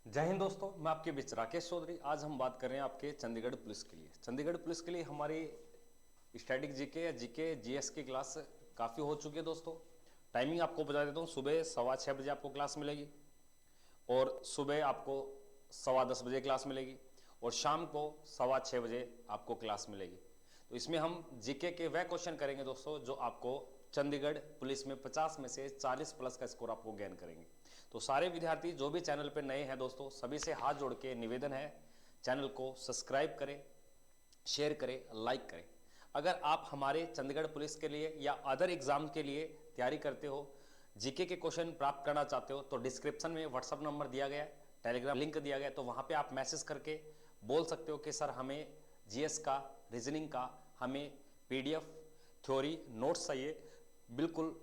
जय हिंद दोस्तों, मैं आपके बीच राकेश चौधरी। आज हम बात कर रहे हैं आपके चंडीगढ़ पुलिस के लिए। चंडीगढ़ पुलिस के लिए हमारी स्टैटिक जीके या जीके जीएस की क्लास काफ़ी हो चुकी है दोस्तों। टाइमिंग आपको बता देता हूँ, सुबह 6:15 आपको क्लास मिलेगी और सुबह आपको 10:15 क्लास मिलेगी और शाम को 6:15 आपको क्लास मिलेगी। तो इसमें हम जीके के वह क्वेश्चन करेंगे दोस्तों जो आपको चंडीगढ़ पुलिस में 50 में से 40 प्लस का स्कोर आपको गेन करेंगे। तो सारे विद्यार्थी जो भी चैनल पर नए हैं दोस्तों, सभी से हाथ जोड़ के निवेदन है, चैनल को सब्सक्राइब करें, शेयर करें, लाइक करें। अगर आप हमारे चंडीगढ़ पुलिस के लिए या अदर एग्जाम के लिए तैयारी करते हो, जीके के क्वेश्चन प्राप्त करना चाहते हो, तो डिस्क्रिप्शन में व्हाट्सअप नंबर दिया गया है, टेलीग्राम लिंक दिया गया है, तो वहां पे आप मैसेज करके बोल सकते हो कि सर हमें जीएस का, रीजनिंग का हमें पीडीएफ, थ्योरी, नोट्स चाहिए। बिल्कुल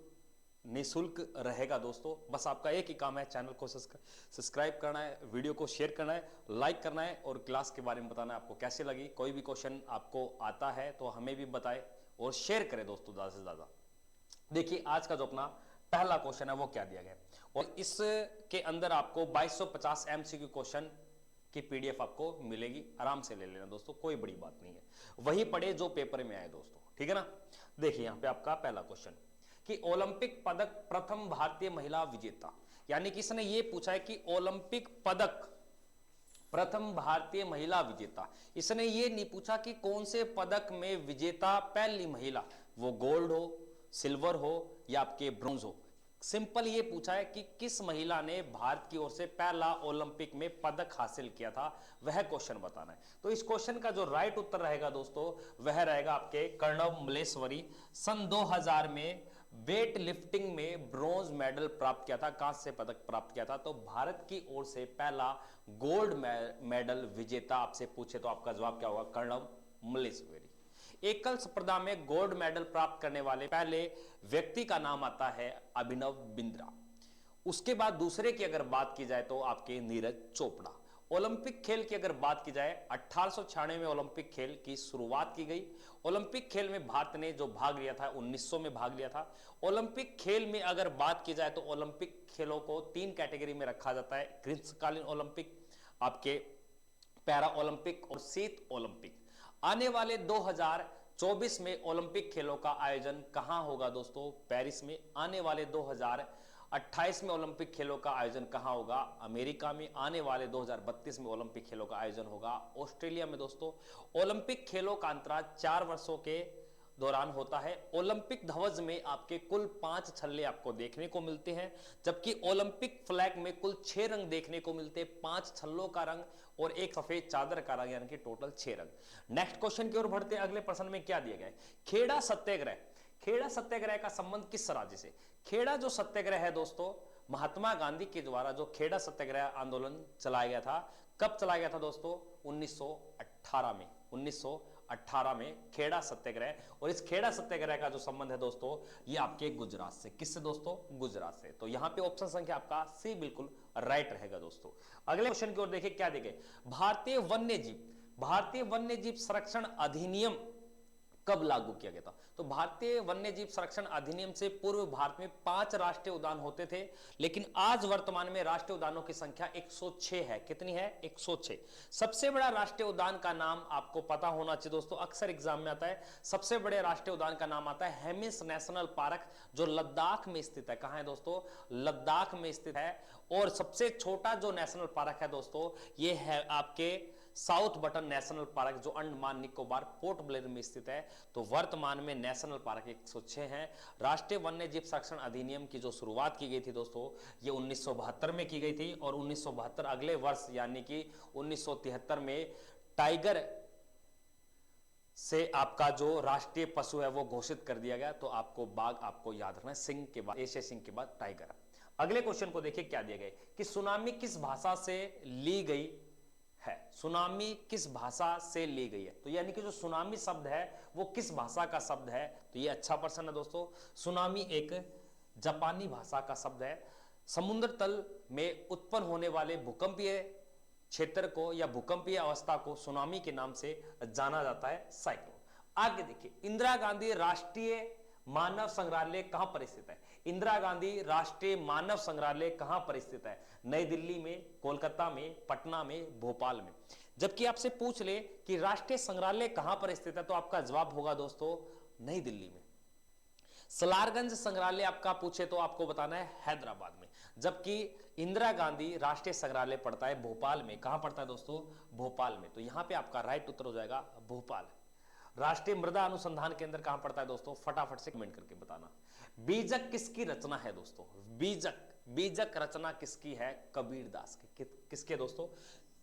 निःशुल्क रहेगा दोस्तों। बस आपका एक ही काम है, चैनल को सब्सक्राइब करना है, वीडियो को शेयर करना है, लाइक करना है और क्लास के बारे में बताना है आपको कैसे लगी। कोई भी क्वेश्चन आपको आता है तो हमें भी बताएं और शेयर करें दोस्तों ज़्यादा से ज़्यादा। देखिए आज का जो अपना पहला क्वेश्चन है वो क्या दिया गया है, और इसके अंदर आपको 2250 एमसीक्यू क्वेश्चन की पीडीएफ आपको मिलेगी। आराम से ले लेना दोस्तों, कोई बड़ी बात नहीं है। वही पढ़े जो पेपर में आए दोस्तों, ठीक है ना। देखिए यहां पे आपका पहला क्वेश्चन कि ओलंपिक पदक प्रथम भारतीय महिला विजेता, यानी कि इसने ये पूछा है कि ओलंपिक पदक प्रथम भारतीय महिला विजेता। इसने ये नहीं पूछा कि कौन से पदक में विजेता पहली महिला, वो गोल्ड हो, सिल्वर हो या आपके ब्रोंज हो। सिंपल ये पूछा है कि किस महिला ने भारत की ओर से पहला ओलंपिक में पदक हासिल किया था, वह क्वेश्चन बताना है। तो इस क्वेश्चन का जो राइट उत्तर रहेगा दोस्तों वह रहेगा आपके कर्णव मल्लेश्वरी। सन 2000 में वेट लिफ्टिंग में ब्रोंज मेडल प्राप्त किया था, कांस्य पदक प्राप्त किया था। तो भारत की ओर से पहला गोल्ड मेडल विजेता आपसे पूछे तो आपका जवाब क्या होगा, कर्णव मल्लेश्वरी। एकल स्पर्धा में गोल्ड मेडल प्राप्त करने वाले पहले व्यक्ति का नाम आता है अभिनव बिंद्रा। उसके बाद दूसरे की अगर बात की जाए तो आपके नीरज चोपड़ा। ओलंपिक खेल की अगर बात की जाए, 1896 में ओलंपिक खेल की शुरुआत की गई। ओलंपिक खेल में भारत ने जो भाग लिया था 1900 में भाग लिया था। ओलंपिक खेल में अगर बात की जाए तो ओलंपिक खेलों को 3 कैटेगरी में रखा जाता है, ग्रीष्मकालीन ओलंपिक, आपके पैरा ओलंपिक और शीत ओलंपिक। आने वाले 2024 में ओलंपिक खेलों का आयोजन कहां होगा दोस्तों, पेरिस में। आने वाले 2028 में ओलंपिक खेलों का आयोजन कहां होगा, अमेरिका में। आने वाले 2032 में ओलंपिक खेलों का आयोजन होगा ऑस्ट्रेलिया में दोस्तों। ओलंपिक खेलों का अंतराल 4 वर्षों के दौरान होता है। ओलंपिक ध्वज में आपके कुल 5 छल्ले आपको देखने को मिलते हैं, जबकि ओलंपिक फ्लैग में कुल 6 रंग देखने को मिलते हैं, 5 छल्लों का रंग और एक सफेद चादर का रंग, यानी कि टोटल 6 रंग। नेक्स्ट क्वेश्चन की ओर बढ़ते हैं। अगले प्रश्न में क्या दिया गया है, खेड़ा सत्याग्रह। खेड़ा सत्याग्रह का संबंध किस राज्य से। खेड़ा जो सत्याग्रह है दोस्तों, महात्मा गांधी के द्वारा जो खेड़ा सत्याग्रह आंदोलन चलाया गया था, कब चलाया गया था दोस्तों, 1918 में। 1918 में खेड़ा सत्याग्रह। और इस खेड़ा सत्याग्रह का जो संबंध है दोस्तों, ये आपके गुजरात से। किससे दोस्तों, गुजरात से। तो यहां पे ऑप्शन संख्या आपका सी बिल्कुल राइट रहेगा दोस्तों। अगले क्वेश्चन की ओर देखिए क्या देखे, भारतीय वन्य जीव संरक्षण अधिनियम कब लागू किया गया था। तो भारतीय वन्य जीव संरक्षण अधिनियम से पूर्व भारत में 5 राष्ट्रीय उद्यान होते थे, लेकिन आज वर्तमान में राष्ट्रीय उद्यानों की संख्या 106 है। कितनी है, 106। सबसे बड़ा राष्ट्रीय उद्यान का नाम आपको पता होना चाहिए दोस्तों, अक्सर एग्जाम में आता है। सबसे बड़े राष्ट्रीय उद्यान का नाम आता है हेमिस नेशनल पार्क, जो लद्दाख में स्थित है। कहां है दोस्तों, लद्दाख में स्थित है। और सबसे छोटा जो नेशनल पार्क है दोस्तों, ये है आपके साउथ बटन नेशनल पार्क, जो अंडमान निकोबार पोर्ट ब्लेयर में स्थित है। तो वर्तमान में नेशनल पार्क 106 हैं। राष्ट्रीय वन्य जीव संरक्षण अधिनियम की जो शुरुआत की गई थी दोस्तों, ये 1972 में की गई थी, और 1972 अगले वर्ष यानी कि 1973 में टाइगर से आपका जो राष्ट्रीय पशु है वो घोषित कर दिया गया। तो आपको बाघ आपको याद रखना है, सिंह के बाद, एशिया सिंह के बाद टाइगर। अगले क्वेश्चन को देखिए क्या दिया गया कि सुनामी किस भाषा से ली गई है। सुनामी किस भाषा से ली गई है, तो यानी कि जो सुनामी शब्द है वो किस भाषा का शब्द है। तो ये अच्छा प्रश्न है दोस्तों। सुनामी एक जापानी भाषा का शब्द है। समुद्र तल में उत्पन्न होने वाले भूकंपीय क्षेत्र को या भूकंपीय अवस्था को सुनामी के नाम से जाना जाता है, साइक्लोन। आगे देखिए, इंदिरा गांधी राष्ट्रीय मानव संग्रहालय कहां पर स्थित है? इंदिरा गांधी राष्ट्रीय मानव संग्रहालय कहां पर स्थित है? नई दिल्ली में, कोलकाता में, पटना में, भोपाल में। जबकि आपसे पूछ ले कि राष्ट्रीय संग्रहालय कहां पर स्थित है, तो आपका जवाब होगा दोस्तों नई दिल्ली में। सलारगंज संग्रहालय आपका पूछे तो आपको बताना है हैदराबाद में। जबकि इंदिरा गांधी राष्ट्रीय संग्रहालय पड़ता है भोपाल में। कहां पड़ता है दोस्तों? भोपाल में। तो यहां पे आपका राइट उत्तर हो जाएगा भोपाल। राष्ट्रीय मृदा अनुसंधान केंद्र कहां पड़ता है दोस्तों? फटाफट से कमेंट करके बताना। बीजक किसकी रचना है दोस्तों? बीजक रचना किसकी है? कबीरदास की। किसके दोस्तों?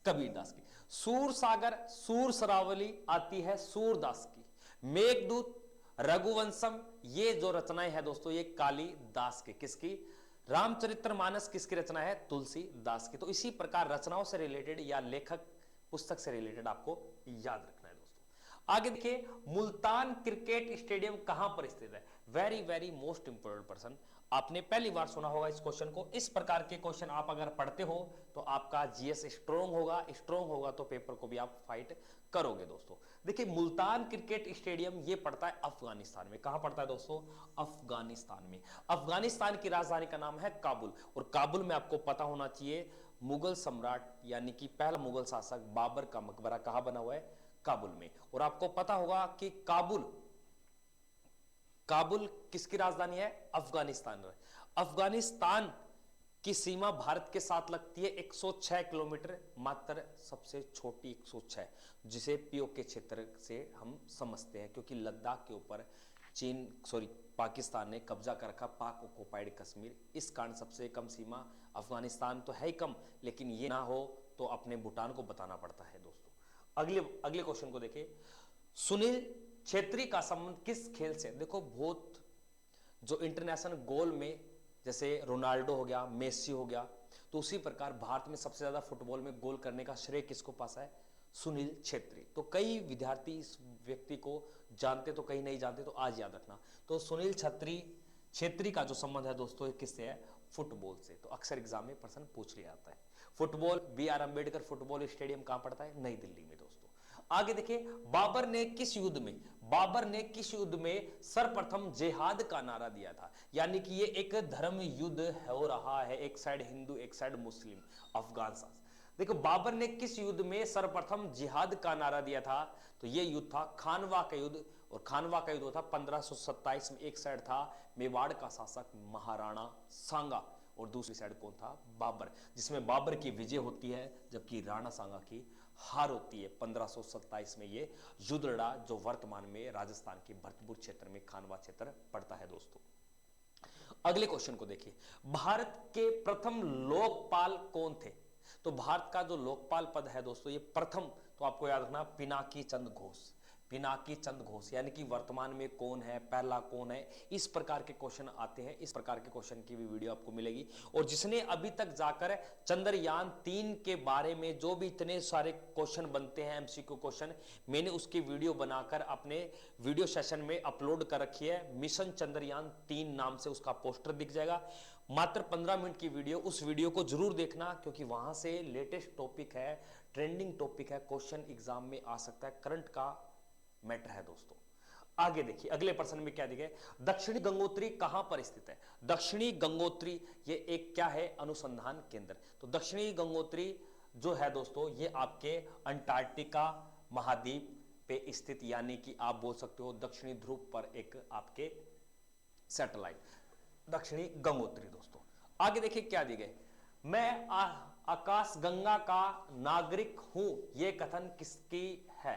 कबीरदास की। सूर सागर, सूर सरावली आती है सूरदास की। मेघदूत, रघुवंशम, ये जो रचनाएं हैं दोस्तों ये कालिदास की। किसकी? रामचरितमानस किसकी रचना है? तुलसीदास की। तो इसी प्रकार रचनाओं से रिलेटेड या लेखक पुस्तक से रिलेटेड आपको याद रखना है दोस्तों। आगे देखिए, मुल्तान क्रिकेट स्टेडियम कहां पर स्थित है? Very very most important person, आपने पहली बार सुना होगा इस क्वेश्चन को। इस प्रकार के क्वेश्चन आप अगर पढ़ते हो तो आपका जीएस स्ट्रॉन्ग होगा तो पेपर को भी आप फाइट करोगे दोस्तों। देखिए, मुल्तान क्रिकेट स्टेडियम ये पड़ता है अफगानिस्तान में। कहां पड़ता है दोस्तों? अफगानिस्तान में। अफगानिस्तान की राजधानी का नाम है काबुल। और काबुल में आपको पता होना चाहिए मुगल सम्राट यानी कि पहला मुगल शासक बाबर का मकबरा कहां बना हुआ है? काबुल में। और आपको पता होगा कि काबुल किसकी राजधानी है? अफगानिस्तान। अफगानिस्तान की सीमा भारत के साथ लगती है 106 किलोमीटर, मात्र सबसे छोटी 106, जिसे पीओके क्षेत्र से हम समझते हैं, क्योंकि लद्दाख के ऊपर पाकिस्तान ने कब्जा कर रखा, पाक ऑक्युपाइड कश्मीर। इस कारण सबसे कम सीमा अफगानिस्तान तो है ही कम, लेकिन ये ना हो तो अपने भूटान को बताना पड़ता है दोस्तों। अगले क्वेश्चन को देखिए, सुनील छेत्री का संबंध किस खेल से? देखो, बहुत जो इंटरनेशनल गोल में जैसे रोनाल्डो हो गया, मेसी हो गया, तो उसी प्रकार भारत में सबसे ज्यादा फुटबॉल में गोल करने का श्रेय किसको पास है? सुनील छेत्री। तो कई विद्यार्थी इस व्यक्ति को जानते तो कई नहीं जानते, तो आज याद रखना। तो सुनील छेत्री का जो संबंध है दोस्तों किससे है? फुटबॉल से। तो अक्सर एग्जाम में प्रश्न पूछ लिया जाता है। Football, B R. Ambedkar football stadium कहां पड़ता है? नई दिल्ली में दोस्तों। आगे देखिए, बाबर ने किस युद्ध में सर्वप्रथम जिहाद का नारा दिया था? यानी कि ये एक धर्म युद्ध हो रहा है, एक साइड हिंदू एक साइड मुस्लिम, अफगान शासन। देखो, बाबर ने किस युद्ध में सर्वप्रथम जिहाद का नारा दिया था? तो ये युद्ध था खानवा का युद्ध। और खानवा का युद्ध था 1527 में। एक साइड था मेवाड़ का शासक महाराणा सांगा और दूसरी साइड कौन था? बाबर, जिसमें बाबर की विजय होती है जबकि राणा सांगा की हार होती है। 1527 में ये युद्ध लड़ा, जो वर्तमान में राजस्थान के भरतपुर क्षेत्र में खानवा क्षेत्र पड़ता है दोस्तों। अगले क्वेश्चन को देखिए, भारत के प्रथम लोकपाल कौन थे? तो भारत का जो लोकपाल पद है दोस्तों ये प्रथम, तो आपको याद रखना, पिनाकी चंद्र घोष। पिनाकी चंद्र घोष, यानी कि वर्तमान में कौन है, पहला कौन है, इस प्रकार के क्वेश्चन आते हैं। इस प्रकार के क्वेश्चन की भी वीडियो आपको मिलेगी। और जिसने अभी तक जाकर चंद्रयान 3 के बारे में जो भी इतने सारे क्वेश्चन बनते हैं, एमसीक्यू क्वेश्चन, मैंने उसकी वीडियो बनाकर अपने वीडियो सेशन में अपलोड कर रखी है। मिशन चंद्रयान 3 नाम से उसका पोस्टर दिख जाएगा। मात्र 15 मिनट की वीडियो, उस वीडियो को जरूर देखना, क्योंकि वहां से लेटेस्ट टॉपिक है, ट्रेंडिंग टॉपिक है, क्वेश्चन एग्जाम में आ सकता है, करंट का मैटर है दोस्तों। आगे देखिए, अगले प्रश्न में क्या दिया है? दक्षिणी गंगोत्री कहां पर स्थित है? दक्षिणी गंगोत्री ये एक क्या है? अनुसंधान केंद्र। तो दक्षिणी गंगोत्री जो है दोस्तों ये आपके अंटार्कटिका महाद्वीप पे स्थित, यानी कि आप बोल सकते हो दक्षिणी ध्रुव पर एक आपके सैटेलाइट, दक्षिणी गंगोत्री दोस्तों। आगे देखिए क्या दिए गए, मैं आकाश गंगा का नागरिक हूं, यह कथन किसकी है?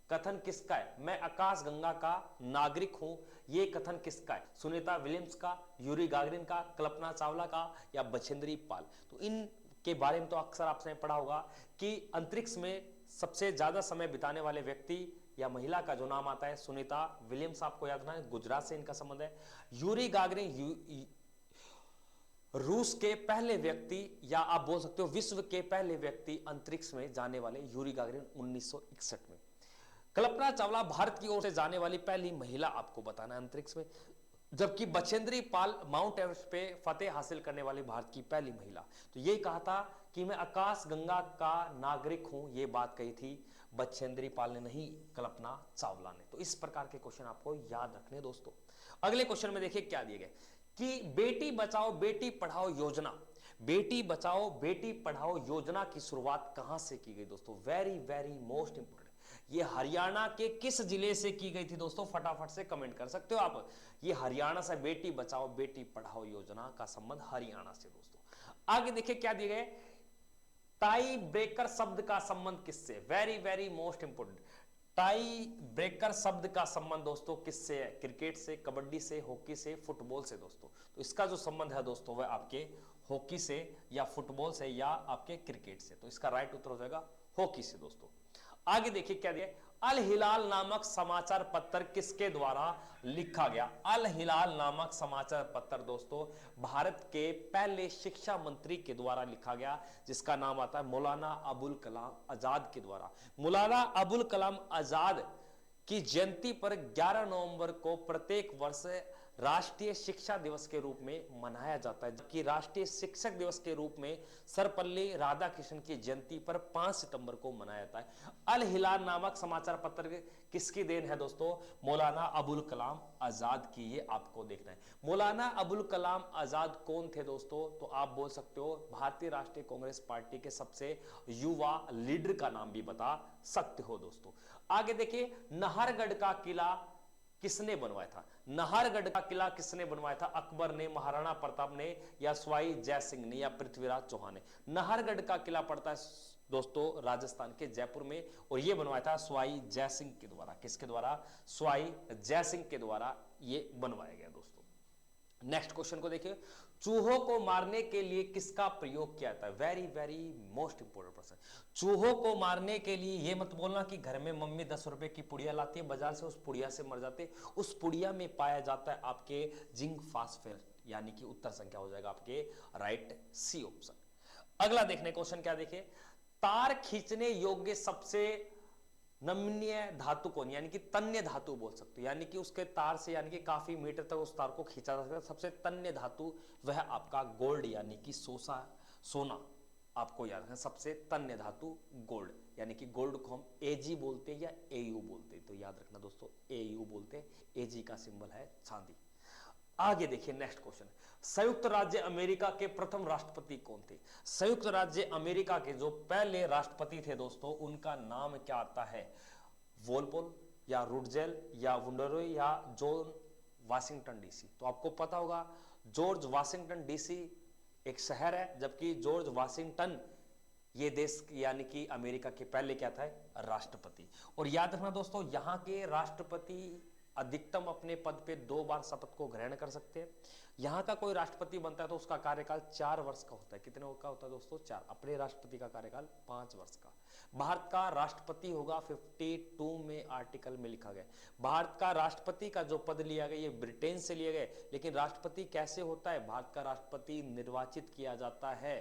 कथन किसका है? मैं आकाश गंगा का नागरिक हूं, यह कथन किसका है? सुनीता विलियम्स का, यूरी गागरिन का, कल्पना चावला का, या बछेंद्री पाल? तो इन के बारे में तो अक्सर आपने पढ़ा होगा कि अंतरिक्ष में सबसे ज्यादा समय बिताने वाले व्यक्ति या महिला का जो नाम आता है सुनीता विलियम्स, आपको याद रखना है, गुजरात से इनका संबंध है। यूरी गागरिन रूस के पहले व्यक्ति, या आप बोल सकते हो विश्व के पहले व्यक्ति अंतरिक्ष में जाने वाले, यूरी गागरिन 1961 में। कल्पना चावला भारत की ओर से जाने वाली पहली महिला, आपको बताना है अंतरिक्ष में जबकि बछेंद्री पाल माउंट एवरेस्ट पे फतेह हासिल करने वाली भारत की पहली महिला। तो यही कहा था कि मैं आकाश गंगा का नागरिक हूं, ये बात कही थी बछेंद्री पाल ने, नहीं कल्पना चावला ने। तो इस प्रकार के क्वेश्चन आपको याद रखने दोस्तों। अगले क्वेश्चन में देखिए क्या दिए गए कि बेटी बचाओ बेटी पढ़ाओ योजना, बेटी बचाओ बेटी पढ़ाओ योजना की शुरुआत कहां से की गई दोस्तों? Very very most important. ये हरियाणा के किस जिले से की गई थी दोस्तों? फटाफट से कमेंट कर सकते हो आप। ये हरियाणा से बेटी बचाओ बेटी पढ़ाओ योजना का संबंध हरियाणा से दोस्तों। आगे देखिए क्या दिए गए, टाई ब्रेकर शब्द का संबंध किससे? Very very most important. Tie breaker शब्द का संबंध दोस्तों किससे है? क्रिकेट से, कबड्डी से, हॉकी से, फुटबॉल से दोस्तों। तो इसका जो संबंध है दोस्तों वह आपके हॉकी से या फुटबॉल से या आपके क्रिकेट से। तो इसका राइट उत्तर हो जाएगा हॉकी से दोस्तों। आगे देखिए क्या दिया, अल हिलाल नामक समाचार पत्र किसके द्वारा लिखा गया? अल हिलाल नामक समाचार पत्र दोस्तों भारत के पहले शिक्षा मंत्री के द्वारा लिखा गया, जिसका नाम आता है मौलाना अबुल कलाम आजाद के द्वारा। मौलाना अबुल कलाम आजाद की जयंती पर 11 नवंबर को प्रत्येक वर्ष राष्ट्रीय शिक्षा दिवस के रूप में मनाया जाता है, जबकि राष्ट्रीय शिक्षक दिवस के रूप में सर्वपल्ली राधाकृष्णन की जयंती पर 5 सितंबर को मनाया जाता है। अल हिलाल नामक समाचार पत्र किसकी देन है दोस्तों? मौलाना अबुल कलाम आजाद की। ये आपको देखना है। मौलाना अबुल कलाम आजाद कौन थे दोस्तों? तो आप बोल सकते हो भारतीय राष्ट्रीय कांग्रेस पार्टी के सबसे युवा लीडर का नाम भी बता सकते हो दोस्तों। आगे देखिए, नाहरगढ़ का किला किसने बनवाया था? नाहरगढ़ का किला किसने बनवाया था? अकबर ने, महाराणा प्रताप ने, या सवाई जय सिंह ने, या पृथ्वीराज चौहान ने? नाहरगढ़ का किला पड़ता है दोस्तों राजस्थान के जयपुर में, और यह बनवाया था सवाई जय सिंह के द्वारा। किसके द्वारा? सवाई जय सिंह के द्वारा ये बनवाया गया दोस्तों। नेक्स्ट क्वेश्चन को देखिए, चूहों को मारने के लिए किसका प्रयोग किया जाता है? वेरी वेरी मोस्ट इंपोर्टेंट प्रश्न। चूहों को मारने के लिए ये मत बोलना कि घर में मम्मी 10 रुपए की पुड़िया लाती है बाजार से, उस पुड़िया से मर जाते। उस पुड़िया में पाया जाता है आपके जिंक फास्फेट, यानी कि उत्तर संख्या हो जाएगा आपके राइट सी ऑप्शन। अगला देखने क्वेश्चन क्या देखिए, तार खींचने योग्य सबसे नमनीय धातु कौन? यानी कि तन्य धातु बोल सकते हो, यानी कि उसके तार से यानी कि काफी मीटर तक उस तार को खींचा जा सकता है। सबसे तन्य धातु वह आपका गोल्ड यानी कि सोना आपको याद रखना। सबसे तन्य धातु गोल्ड, यानी कि गोल्ड को हम एजी बोलते हैं या एयू बोलते हैं। तो याद रखना दोस्तों एयू बोलते हैं, एजी का सिंबल है चांदी। आगे देखिए नेक्स्ट क्वेश्चन, संयुक्त राज्य अमेरिका के प्रथम राष्ट्रपति कौन थे? संयुक्त राज्य अमेरिका के जो पहले राष्ट्रपति थे दोस्तों उनका नाम क्या आता है? वोलपोल या रूडजेल या वुंडरो या जॉन वाशिंगटन डीसी। तो आपको पता होगा जॉर्ज वाशिंगटन डीसी एक शहर है, जबकि जॉर्ज वाशिंगटन ये देश यानी कि अमेरिका के पहले क्या था? राष्ट्रपति। और याद रखना दोस्तों यहाँ के राष्ट्रपति अधिकतम अपने पद पे 2 बार शपथ को ग्रहण कर सकते हैं। यहाँ का कोई राष्ट्रपति बनता है तो उसका कार्यकाल 4 वर्ष का होता है। कितने का होता है दोस्तों? 4। अपने राष्ट्रपति का कार्यकाल 5 वर्ष का। भारत का राष्ट्रपति होगा 52 में आर्टिकल में लिखा गया। भारत का राष्ट्रपति का जो पद लिया गया ये ब्रिटेन से लिया गया, लेकिन राष्ट्रपति कैसे होता है? भारत का राष्ट्रपति निर्वाचित किया जाता है,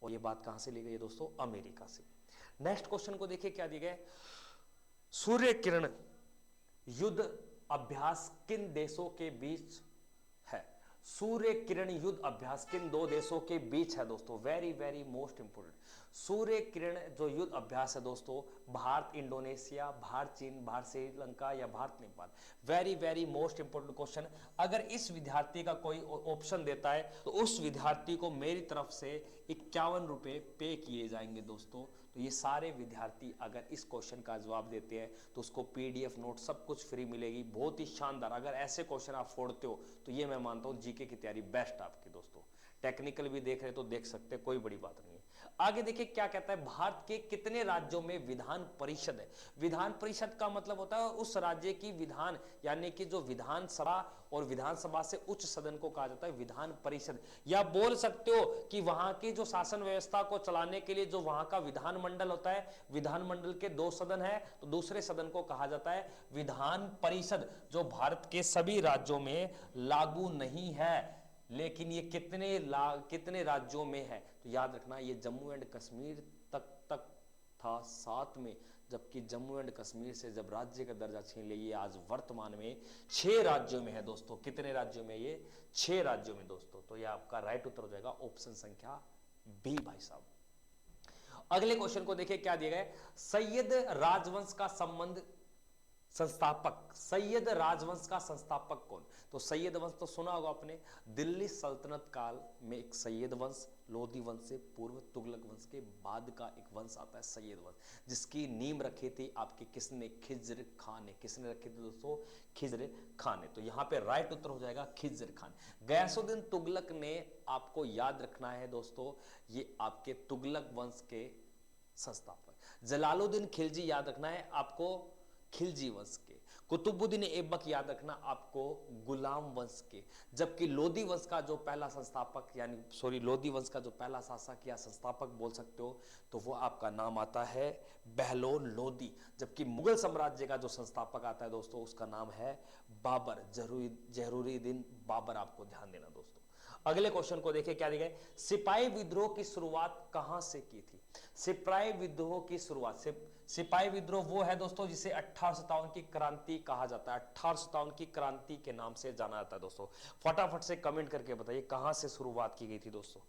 और ये बात कहां से ली गई है दोस्तों? अमेरिका से। नेक्स्ट क्वेश्चन को देखिए क्या दिया गया, सूर्य किरण युद्ध अभ्यास किन देशों के बीच है? सूर्य किरण युद्ध अभ्यास किन 2 देशों के बीच है दोस्तों? Very very most important. Surya Kiran जो युद्ध अभ्यास है दोस्तों भारत इंडोनेशिया, भारत चीन, भारत श्रीलंका या Bharat Nepal. Very very most important question. अगर इस विद्यार्थी का कोई ऑप्शन देता है तो उस विद्यार्थी को मेरी तरफ से 51 रुपए पे किए जाएंगे दोस्तों। तो ये सारे विद्यार्थी अगर इस क्वेश्चन का जवाब देते हैं तो उसको पीडीएफ नोट सब कुछ फ्री मिलेगी, बहुत ही शानदार। अगर ऐसे क्वेश्चन आप फोड़ते हो तो ये मैं मानता हूं जीके की तैयारी बेस्ट आपकी दोस्तों। टेक्निकल भी देख रहे तो देख सकते हैं, कोई बड़ी बात नहीं है। आगे देखिए क्या कहता है, भारत के कितने राज्यों में विधान परिषद है? विधान परिषद का मतलब होता है उस राज्य की विधान, यानी कि जो विधानसभा, और विधानसभा से उच्च सदन को कहा जाता है विधान परिषद। या बोल सकते हो कि वहां की जो शासन व्यवस्था को चलाने के लिए जो वहां का विधानमंडल होता है, विधानमंडल के 2 सदन है तो दूसरे सदन को कहा जाता है विधान परिषद, जो भारत के सभी राज्यों में लागू नहीं है। लेकिन ये कितने राज्यों में है? तो याद रखना ये जम्मू एंड कश्मीर तक था 7 में, जबकि जम्मू एंड कश्मीर से जब राज्य का दर्जा छीन लिया, ये आज वर्तमान में 6 राज्यों में है दोस्तों। कितने राज्यों में? ये 6 राज्यों में दोस्तों। तो ये आपका राइट उत्तर हो जाएगा ऑप्शन संख्या बी भाई साहब। अगले क्वेश्चन को देखिए क्या दिया गया है। सैयद राजवंश का संबंध संस्थापक, सैयद राजवंश का संस्थापक कौन? तो सैयद वंश तो सुना होगा आपने, दिल्ली सल्तनत काल में एक सैयद वंश, लोधी वंश से पूर्व तुगलक वंश के बाद का एक वंश आता है सैयद वंश, जिसकी नींव रखी थी आपके किसने? खिज्र खान ने। किसने रखी थी दोस्तों? खिज्र खान ने। तो यहां पे राइट उत्तर हो जाएगा खिज्र खान। गयासुद्दीन तुगलक ने, आपको याद रखना है दोस्तों, ये आपके तुगलक वंश के संस्थापक। जलालुद्दीन खिलजी याद रखना है आपको, खिलजी वंश के। कुतुबुद्दीन ऐबक याद रखना आपको, गुलाम वंश के। जबकि लोधी वंश का जो पहला संस्थापक, यानी सॉरी लोधी वंश का जो पहला शासक या संस्थापक बोल सकते हो, तो वो आपका नाम आता है बहलोल लोधी। जबकि मुगल साम्राज्य का जो संस्थापक आता है दोस्तों, उसका नाम है बाबर, जहरूद्दीन बाबर। आपको ध्यान देना दोस्तों। अगले क्वेश्चन को देखिए क्या दिया गया। सिपाही विद्रोह की शुरुआत कहां से की थी? सिपाही विद्रोह की शुरुआत, सिपाही विद्रोह वो है दोस्तों जिसे 1857 की क्रांति कहा जाता है। 1857 की क्रांति के नाम से जाना जाता है दोस्तों। फटाफट से कमेंट करके बताइए कहां से शुरुआत की गई थी दोस्तों।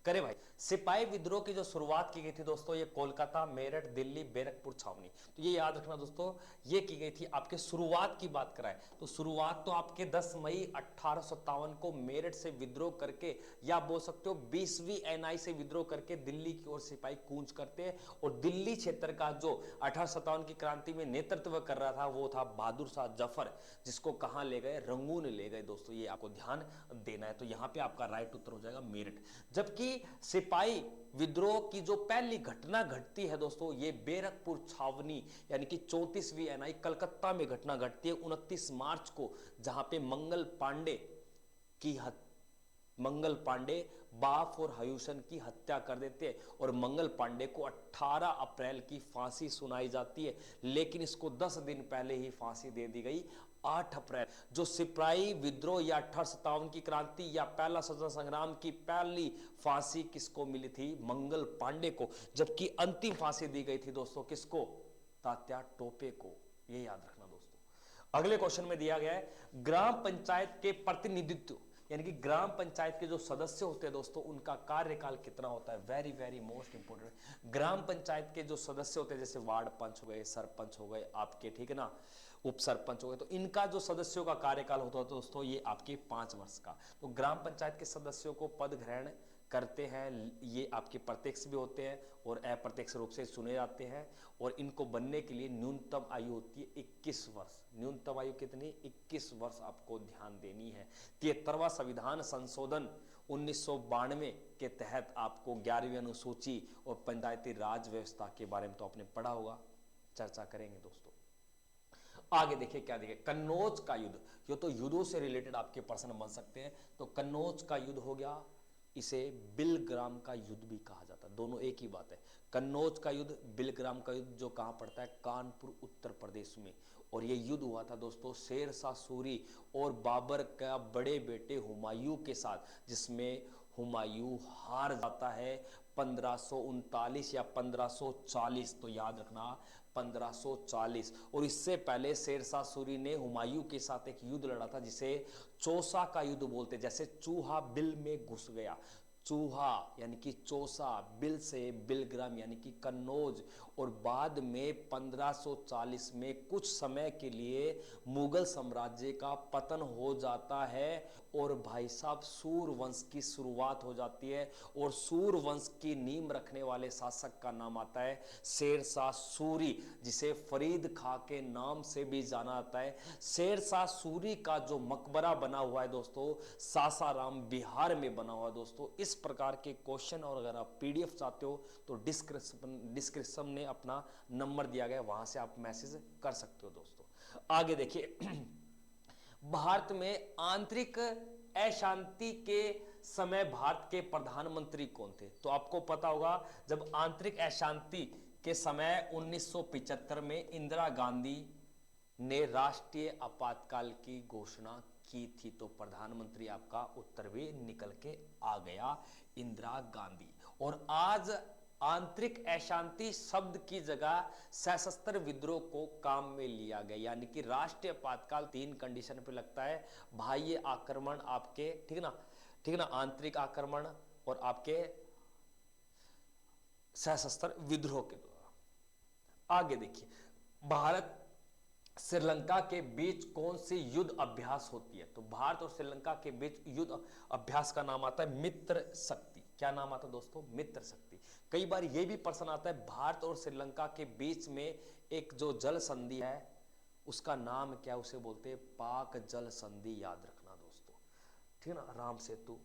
करे भाई। सिपाही विद्रोह की जो शुरुआत की गई थी दोस्तों, ये कोलकाता, मेरठ, दिल्ली, बैरकपुर छावनी। तो ये याद रखना दोस्तों, ये की गई थी। आपके शुरुआत की बात कराएं तो शुरुआत तो आपके 10 मई 1857 को मेरठ से विद्रोह करके, या बोल सकते हो 20वीं एनआई से विद्रोह करके दिल्ली की ओर सिपाही कूच करते हैं। और दिल्ली क्षेत्र का जो 1857 की क्रांति में नेतृत्व कर रहा था, वो था बहादुर शाह जफर, जिसको कहां ले गए? रंगून ले गए दोस्तों। ये आपको ध्यान देना है। तो यहां पे आपका राइट उत्तर हो जाएगा मेरठ। जबकि सिपाही विद्रोह की जो पहली घटना घटती है दोस्तों, ये बैरकपुर छावनी यानी कि 34वीं एनआई कलकत्ता में घटना घटती है 29 मार्च को, जहां पे मंगल पांडे बाफ और हयूसन की हत्या कर देते हैं। और मंगल पांडे को 18 अप्रैल की फांसी सुनाई जाती है, लेकिन इसको 10 दिन पहले ही फांसी दे दी गई 8 अप्रैल। जो सिपाही विद्रोह या 1857 की क्रांति या पहला स्वतंत्रता संग्राम की पहली फांसी किसको मिली थी? मंगल पांडे को। जबकि अंतिम फांसी दी गई थी दोस्तों किसको? तात्या टोपे को। ये याद रखना दोस्तों। अगले क्वेश्चन में दिया गया है, ग्राम पंचायत के प्रतिनिधित्व यानी कि ग्राम पंचायत के जो सदस्य होते हैं दोस्तों, उनका कार्यकाल कितना होता है? Very very most important. ग्राम पंचायत के जो सदस्य होते हैं, जैसे वार्ड पंच हो गए, सरपंच हो गए आपके, ठीक है ना, उप सरपंच हो गए, तो इनका जो सदस्यों का कार्यकाल होता है दोस्तों, ये आपके 5 वर्ष का। तो ग्राम पंचायत के सदस्यों को पद ग्रहण करते हैं, ये आपके प्रत्यक्ष भी होते हैं और अप्रत्यक्ष रूप से चुने जाते हैं। और इनको बनने के लिए न्यूनतम आयु होती है 21 वर्ष। न्यूनतम आयु कितनी? 21 वर्ष आपको ध्यान देनी है। 73वां संविधान संशोधन 1992 के तहत आपको 11वीं अनुसूची और पंचायती राज व्यवस्था के बारे में तो आपने पढ़ा होगा, चर्चा करेंगे दोस्तों। आगे देखिए क्या देखिए, कन्नौज का युद्ध। ये तो युद्धों से रिलेटेड आपके प्रश्न बन सकते हैं। तो कन्नौज का युद्ध हो गया, इसे बिलग्राम का युद्ध भी कहा जाता है। दोनों एक ही बात है। कन्नौज का युद्ध, बिलग्राम का युद्ध, जो कहां पड़ता है? कानपुर उत्तर प्रदेश में। और ये युद्ध हुआ था दोस्तों शेर शाह सूरी और बाबर का बड़े बेटे हुमायूं के साथ, जिसमें हुमायूं हार जाता है 1539 या 1540। तो याद रखना 1540। और इससे पहले शेर शाह सूरी ने हुमायूं के साथ एक युद्ध लड़ा था, जिसे चौसा का युद्ध बोलते। जैसे चूहा बिल में घुस गया, चूहा यानी कि चौसा, बिल से बिलग्राम यानी कि कन्नौज। और बाद में 1540 में कुछ समय के लिए मुगल साम्राज्य का पतन हो जाता है और भाई साहब सूर वंश की शुरुआत हो जाती है। और सूर वंश की नींव रखने वाले शासक का नाम आता है शेर शाह सूरी, जिसे फरीद खां के नाम से भी जाना जाता है। शेर शाह सूरी का जो मकबरा बना हुआ है दोस्तों, सासाराम बिहार में बना हुआ है दोस्तों। इस प्रकार के क्वेश्चन, और अगर आप पीडीएफ चाहते हो तो डिस्क्रिप्शन में अपना नंबर दिया गया है, वहां से आप मैसेज कर सकते हो दोस्तों। आगे देखिए, भारत में आंतरिक अशांति के समय भारत के प्रधानमंत्री कौन थे? तो आपको पता होगा, जब आंतरिक अशांति के समय 1975 में इंदिरा गांधी ने राष्ट्रीय आपातकाल की घोषणा की थी। तो प्रधानमंत्री आपका उत्तर भी निकल के आ गया, इंदिरा गांधी। और आज आंतरिक अशांति शब्द की जगह सशस्त्र विद्रोह को काम में लिया गया, यानी कि राष्ट्रीय आपातकाल 3 कंडीशन पे लगता है। बाह्य आक्रमण आपके, ठीक ना, आंतरिक आक्रमण और आपके सशस्त्र विद्रोह के द्वारा। आगे देखिए, भारत श्रीलंका के बीच कौन सी युद्ध अभ्यास होती है? तो भारत और श्रीलंका के बीच युद्ध अभ्यास का नाम आता है मित्र शक्ति। क्या नाम आता है दोस्तों? मित्र शक्ति। कई बार यह भी प्रश्न आता है, भारत और श्रीलंका के बीच में एक जो जल संधि है उसका नाम क्या? उसे बोलते हैं पाक जल संधि। याद रखना दोस्तों, ठीक है ना, राम सेतु।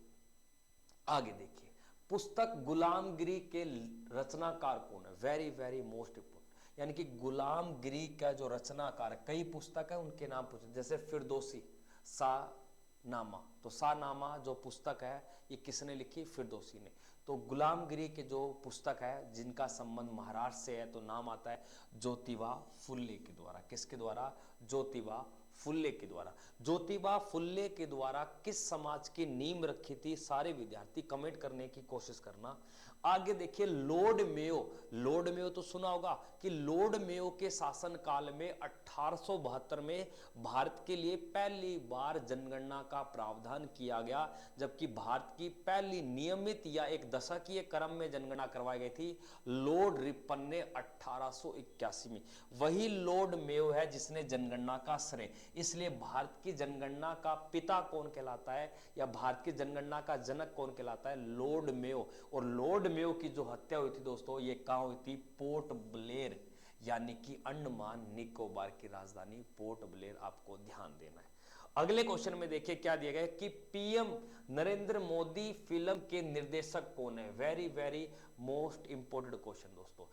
आगे देखिए, पुस्तक गुलामगिरी के रचनाकार कौन है? वेरी वेरी मोस्ट इंपोर्टेंट, यानी कि गुलामगिरी का जो रचनाकार है, कई पुस्तक है उनके नाम पूछे, जैसे फिरदौसी, शाहनामा। तो शाहनामा जो पुस्तक है ये किसने लिखी? फिरदौसी ने। तो गुलामगिरी के जो पुस्तक है जिनका संबंध महाराष्ट्र से है, तो नाम आता है ज्योतिबा फुल्ले के द्वारा। किसके द्वारा? ज्योतिबा फुल्ले के द्वारा। ज्योतिबा फुल्ले के द्वारा किस समाज की नींव रखी थी? सारे विद्यार्थी कमेंट करने की कोशिश करना। आगे देखिए, लॉर्ड मेयो। लॉर्ड मेयो तो सुना होगा कि लॉर्ड मेयो के शासन काल में 1872 में भारत के लिए पहली बार जनगणना का प्रावधान किया गया, जबकि भारत की पहली नियमित या एक दशकीय क्रम में जनगणना करवाई गई थी लॉर्ड रिपन ने 1881 में। वही लॉर्ड मेयो है जिसने जनगणना का श्रेय। इसलिए भारत की जनगणना का पिता कौन कहलाता है, या भारत की जनगणना का जनक कौन कहलाता है? Lord Mayo. और लॉर्ड मेयो की जो हत्या हुई थी दोस्तों, ये कहां हुई थी? पोर्ट ब्लेयर, यानी कि अंडमान निकोबार की राजधानी पोर्ट ब्लेयर। आपको ध्यान देना है। अगले क्वेश्चन में देखिए क्या दिया गया है कि पीएम नरेंद्र मोदी फिल्म के निर्देशक कौन है? Very very most important question दोस्तों।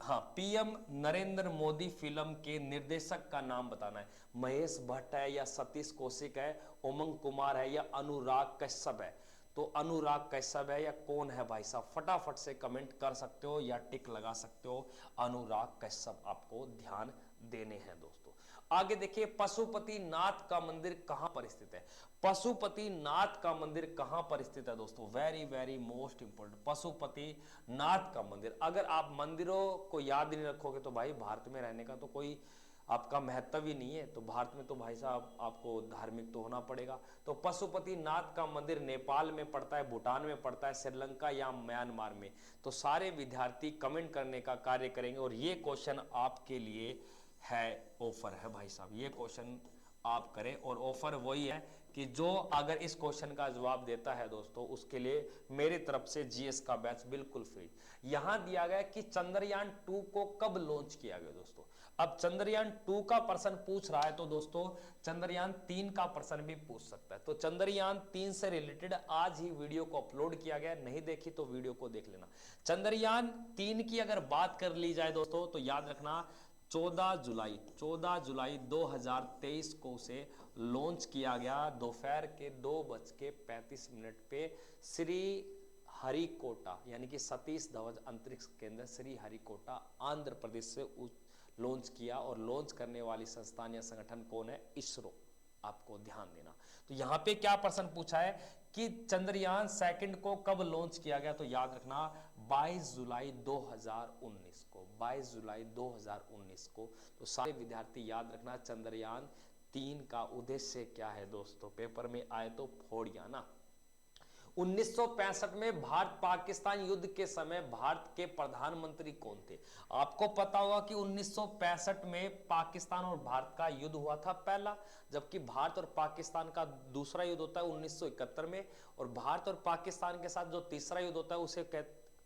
हाँ, पीएम नरेंद्र मोदी फिल्म के निर्देशक का नाम बताना है। महेश भट्ट है या सतीश कौशिक है, उमंग कुमार है या अनुराग कश्यप है? तो अनुराग कश्यप है या कौन है भाई साहब? फटाफट से कमेंट कर सकते हो या टिक लगा सकते हो। अनुराग कश्यप आपको ध्यान देने हैं दोस्तों। आगे देखिए, पशुपति नाथ का मंदिर कहां पर स्थित है? पशुपति नाथ का मंदिर कहां पर स्थित है दोस्तों? Very very most important, Pashupatinath का मंदिर। अगर आप मंदिरों को याद नहीं रखोगे तो भाई भारत में रहने का तो कोई आपका महत्व ही नहीं है। तो भारत में तो भाई साहब आपको धार्मिक तो होना पड़ेगा। तो पशुपति नाथ का मंदिर नेपाल में पड़ता है, भूटान में पड़ता है, श्रीलंका या म्यांमार में? तो सारे विद्यार्थी कमेंट करने का कार्य करेंगे और ये क्वेश्चन आपके लिए है, ऑफर है भाई साहब। ये क्वेश्चन आप करें और ऑफर वही है कि जो अगर इस क्वेश्चन का जवाब देता है दोस्तों, उसके लिए मेरी तरफ से जीएस का बैच बिल्कुल फ्री। यहां दिया गया कि चंद्रयान 2 को कब लॉन्च किया गया दोस्तों। अब चंद्रयान 2 का प्रश्न पूछ रहा है तो दोस्तों चंद्रयान 3 का प्रश्न भी पूछ सकता है। तो चंद्रयान 3 से रिलेटेड आज ही वीडियो को अपलोड किया गया, नहीं देखी तो वीडियो को देख लेना। चंद्रयान 3 की अगर बात कर ली जाए दोस्तों, तो याद रखना 14 जुलाई 2023 को उसे लॉन्च किया गया दोपहर के 2:35 पे श्री हरिकोटा, यानी कि सतीश धवन अंतरिक्ष केंद्र श्री हरिकोटा आंध्र प्रदेश से लॉन्च किया। और लॉन्च करने वाली संस्थान या संगठन कौन है? इसरो। आपको ध्यान देना। तो यहां पे क्या प्रश्न पूछा है कि चंद्रयान 2 को कब लॉन्च किया गया? तो याद रखना 22 जुलाई 2019 को, 22 जुलाई 2019 को। तो सारे विद्यार्थी याद रखना चंद्रयान 3 का उद्देश्य क्या है दोस्तों, पेपर में आए तो फोड़िया ना। 1965 में भारत पाकिस्तान युद्ध के समय भारत के प्रधानमंत्री कौन थे? आपको पता होगा कि 1965 में पाकिस्तान और भारत का युद्ध हुआ था पहला, जबकि भारत और पाकिस्तान का दूसरा युद्ध होता है 1971 में, और भारत और पाकिस्तान के साथ जो तीसरा युद्ध होता है उसे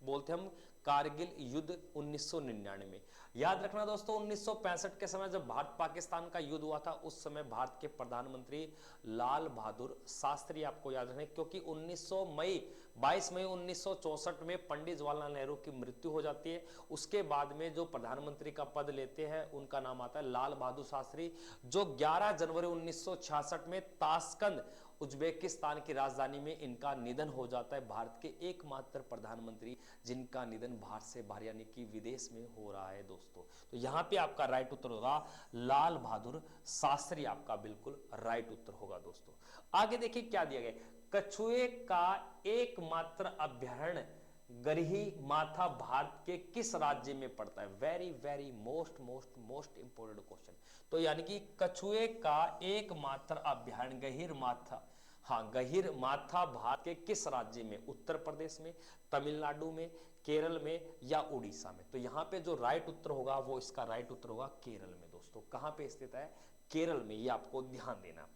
बोलते हम कारगिल युद्ध 1999 में। याद रखना दोस्तों 1965 के समय जब भारत पाकिस्तान का युद्ध हुआ था उस समय भारत के प्रधानमंत्री लाल बहादुर शास्त्री, आपको याद रखना, क्योंकि 22 मई 1964 में पंडित जवाहरलाल नेहरू की मृत्यु हो जाती है। उसके बाद में जो प्रधानमंत्री का पद लेते हैं उनका नाम आता है लाल बहादुर शास्त्री, जो 11 जनवरी 1966 में ताशकंद उज्बेकिस्तान की राजधानी में इनका निधन हो जाता है। भारत के एकमात्र प्रधानमंत्री जिनका निधन भारत से बाहर यानी कि विदेश में हो रहा है दोस्तों। तो यहां पे आपका राइट उत्तर होगा लाल बहादुर शास्त्री, आपका बिल्कुल राइट उत्तर होगा दोस्तों। आगे देखिए क्या दिया गया, कछुए का एकमात्र अभ्यारण्य गहीरमाथा भारत के किस राज्य में पड़ता है? Very very most most most important question. तो यानी कि कछुए का एकमात्र अभ्यारण्य गहीरमाथा, हाँ गहीरमाथा भारत के किस राज्य में? उत्तर प्रदेश में, तमिलनाडु में, केरल में या उड़ीसा में? तो यहाँ पे जो राइट उत्तर होगा वो इसका राइट उत्तर होगा केरल में दोस्तों। कहां पे स्थित है? केरल में, ये आपको ध्यान देना।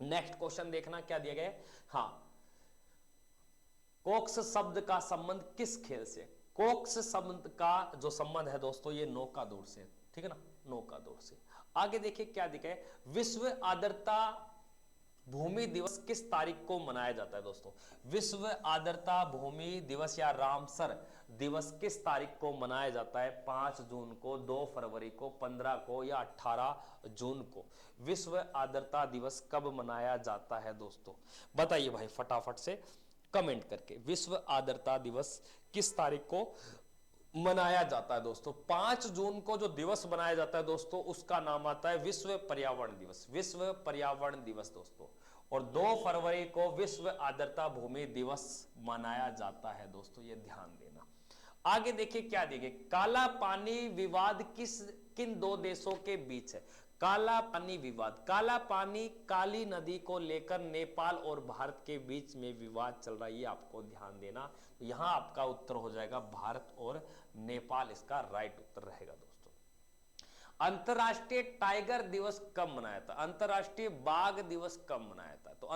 नेक्स्ट क्वेश्चन देखना क्या दिया गया है। हाँ, कोक्स शब्द का संबंध किस खेल से? कोक्स शब्द का जो संबंध है दोस्तों ये नौका दौड़ से, ठीक है ना, नौका दौड़ से। आगे देखिए क्या दिखा है, विश्व आर्द्रता भूमि दिवस किस तारीख को मनाया जाता है दोस्तों? विश्व आर्द्रता भूमि दिवस या रामसर दिवस किस तारीख को मनाया जाता है? 5 जून को, 2 फरवरी को, 15 को या 18 जून को? विश्व आर्द्रता दिवस कब मनाया जाता है दोस्तों? बताइए भाई फटाफट से कमेंट करके। विश्व आर्द्रता दिवस किस तारीख को मनाया जाता है दोस्तों? 5 जून को जो दिवस मनाया जाता है दोस्तों उसका नाम आता है विश्व पर्यावरण दिवस, विश्व पर्यावरण दिवस दोस्तों। और 2 फरवरी को विश्व आर्द्रता भूमि दिवस मनाया जाता है दोस्तों, ये ध्यान देना। आगे देखिए क्या देखिए, काला पानी विवाद किन 2 देशों के बीच है? काला पानी विवाद, काला पानी काली नदी को लेकर नेपाल और भारत के बीच में विवाद चल रहा है, ये आपको ध्यान देना। तो यहां आपका उत्तर हो जाएगा भारत और नेपाल, इसका राइट उत्तर रहेगा दोस्तों। अंतरराष्ट्रीय टाइगर दिवस कब मनाया था? अंतरराष्ट्रीय बाघ दिवस कब मनाया था? तो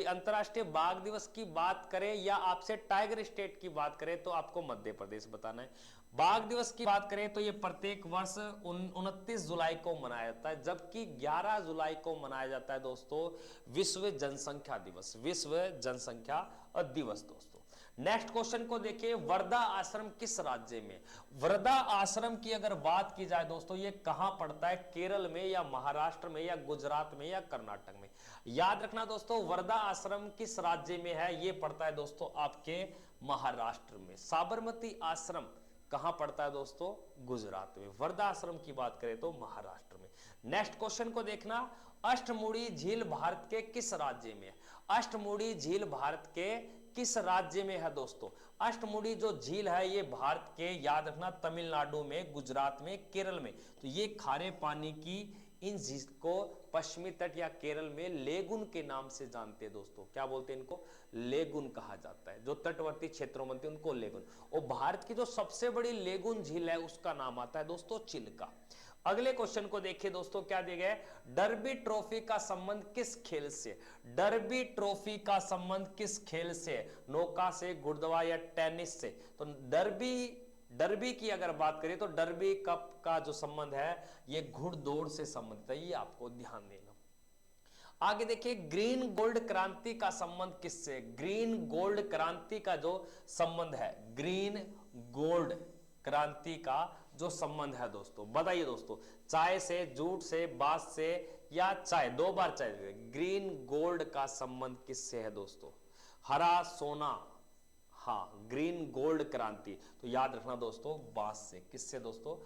अंतरराष्ट्रीय बाघ दिवस की बात करें या आपसे टाइगर स्टेट की बात करें तो आपको मध्य प्रदेश बताना है। बाघ दिवस की बात करें तो ये प्रत्येक वर्ष 29 जुलाई को मनाया जाता है, जबकि 11 जुलाई को मनाया जाता है दोस्तों विश्व जनसंख्या दिवस, विश्व जनसंख्या दिवस दोस्तों। नेक्स्ट क्वेश्चन को देखिए, वर्धा आश्रम किस राज्य में? वर्धा आश्रम की अगर बात की जाए दोस्तों ये कहां पड़ता है? केरल में या महाराष्ट्र में या गुजरात में या कर्नाटक में? याद रखना दोस्तों, वर्धा आश्रम किस राज्य में है? ये पड़ता है दोस्तों आपके महाराष्ट्र में। साबरमती आश्रम कहां पड़ता है दोस्तों? गुजरात में। वर्धा आश्रम की बात करें तो महाराष्ट्र में। नेक्स्ट क्वेश्चन को देखना, अष्टमुड़ी झील भारत के किस राज्य में है? अष्टमुड़ी झील भारत के किस राज्य में है दोस्तों? अष्टमुड़ी जो झील है ये भारत के, याद रखना, तमिलनाडु में, गुजरात में, केरल में। तो ये खारे पानी की इन झील को पश्चिमी तट या केरल में लेगुन के नाम से जानते हैं दोस्तों। क्या बोलते हैं इनको? लेगुन कहा जाता है। जो तटवर्ती क्षेत्रों में उनको लेगुन। और भारत की जो सबसे बड़ी लेगुन झील है उसका नाम आता है दोस्तों चिल्का। अगले क्वेश्चन को देखिए दोस्तों क्या दिया गया है, डर्बी ट्रॉफी का संबंध किस खेल से? डर्बी ट्रॉफी का संबंध किस खेल से? नौका से, गुरुद्वा या टेनिस से? तो डर्बी की अगर बात करें तो डर्बी कप का जो संबंध है ये घुड़दौड़ से संबंधित है, ये आपको ध्यान देना। आगे देखिए, ग्रीन गोल्ड क्रांति का संबंध किससे? ग्रीन गोल्ड क्रांति का जो संबंध है, ग्रीन गोल्ड क्रांति का जो संबंध है दोस्तों, बताइए दोस्तों, चाय से, जूट से, बांस से या चाय? 2 बार चाय। ग्रीन गोल्ड का संबंध किससे है दोस्तों? हरा सोना, हाँ ग्रीन गोल्ड क्रांति। तो याद रखना दोस्तों बांस से। किससे दोस्तों?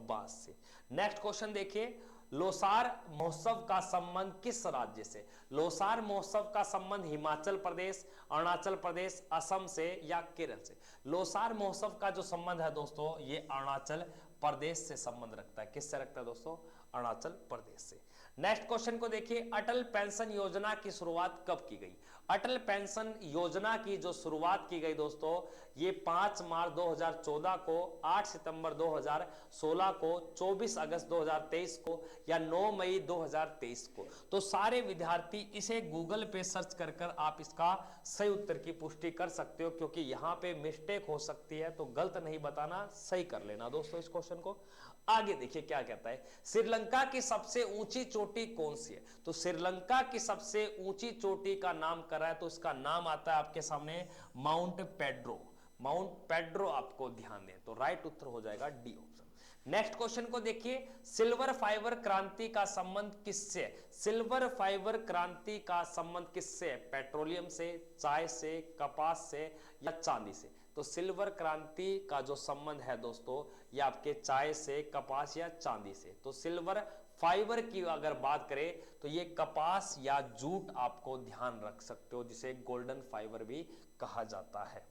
बांस से। नेक्स्ट क्वेश्चन देखिए, लोसार महोत्सव का संबंध किस राज्य से? लोसार महोत्सव का संबंध हिमाचल प्रदेश, अरुणाचल प्रदेश, असम से या केरल से? लोसार महोत्सव का जो संबंध है दोस्तों ये अरुणाचल प्रदेश से संबंध रखता है। किससे रखता है दोस्तों? अरुणाचल प्रदेश से। नेक्स्ट क्वेश्चन को देखिए, अटल पेंशन योजना की शुरुआत कब की गई? अटल पेंशन योजना की जो शुरुआत की गई दोस्तों ये 5 मार्च 2014 को, 8 सितंबर 2016 को, 24 अगस्त 2023 को या 9 मई 2023 को। तो सारे विद्यार्थी इसे गूगल पे सर्च कर कर आप इसका सही उत्तर की पुष्टि कर सकते हो, क्योंकि यहाँ पे मिस्टेक हो सकती है, तो गलत नहीं बताना, सही कर लेना दोस्तों इस क्वेश्चन को। आगे देखिए क्या कहता है, श्रीलंका की सबसे ऊंची चोटी कौन सी है? तो श्रीलंका की सबसे ऊंची चोटी का नाम कर रहा है तो इसका नाम आता है आपके सामने माउंट पेड्रो। माउंट पेड्रो आपको ध्यान दें, तो राइट उत्तर हो जाएगा डी ऑप्शन। नेक्स्ट क्वेश्चन को देखिए, सिल्वर फाइबर क्रांति का संबंध किससे? सिल्वर फाइबर क्रांति का संबंध किससे? पेट्रोलियम से, चाय से, कपास से या चांदी से? तो सिल्वर क्रांति का जो संबंध है दोस्तों ये आपके चाय से, कपास या चांदी से। तो सिल्वर फाइबर की अगर बात करें तो ये कपास या जूट आपको ध्यान रख सकते हो, जिसे गोल्डन फाइबर भी कहा जाता है।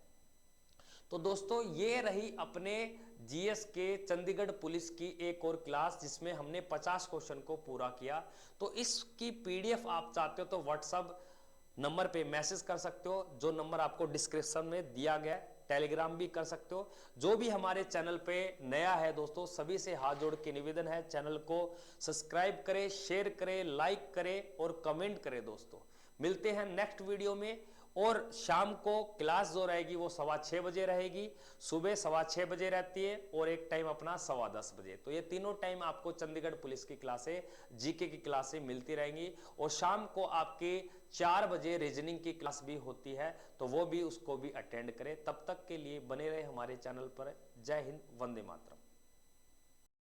तो दोस्तों ये रही अपने जीएस के चंडीगढ़ पुलिस की एक और क्लास, जिसमें हमने 50 क्वेश्चन को पूरा किया। तो इसकी पीडीएफ आप चाहते हो तो व्हाट्सएप नंबर पे मैसेज कर सकते हो, जो नंबर आपको डिस्क्रिप्शन में दिया गया है। टेलीग्राम भी कर सकते हो। जो भी हमारे चैनल पे नया है दोस्तों, सभी से हाथ जोड़ के निवेदन है, चैनल को सब्सक्राइब करें, शेयर करें, लाइक करें और कमेंट करें। दोस्तों मिलते हैं नेक्स्ट वीडियो में। और शाम को क्लास जो रहेगी वो 6:15 बजे रहेगी, सुबह 6:15 बजे रहती है, और एक टाइम अपना 10:15 बजे। तो ये तीनों टाइम आपको चंडीगढ़ पुलिस की क्लासें, जीके की क्लासें मिलती रहेंगी। और शाम को आपके 4 बजे रीजनिंग की क्लास भी होती है, तो वो भी उसको भी अटेंड करें। तब तक के लिए बने रहे हमारे चैनल पर। जय हिंद, वंदे मातरम।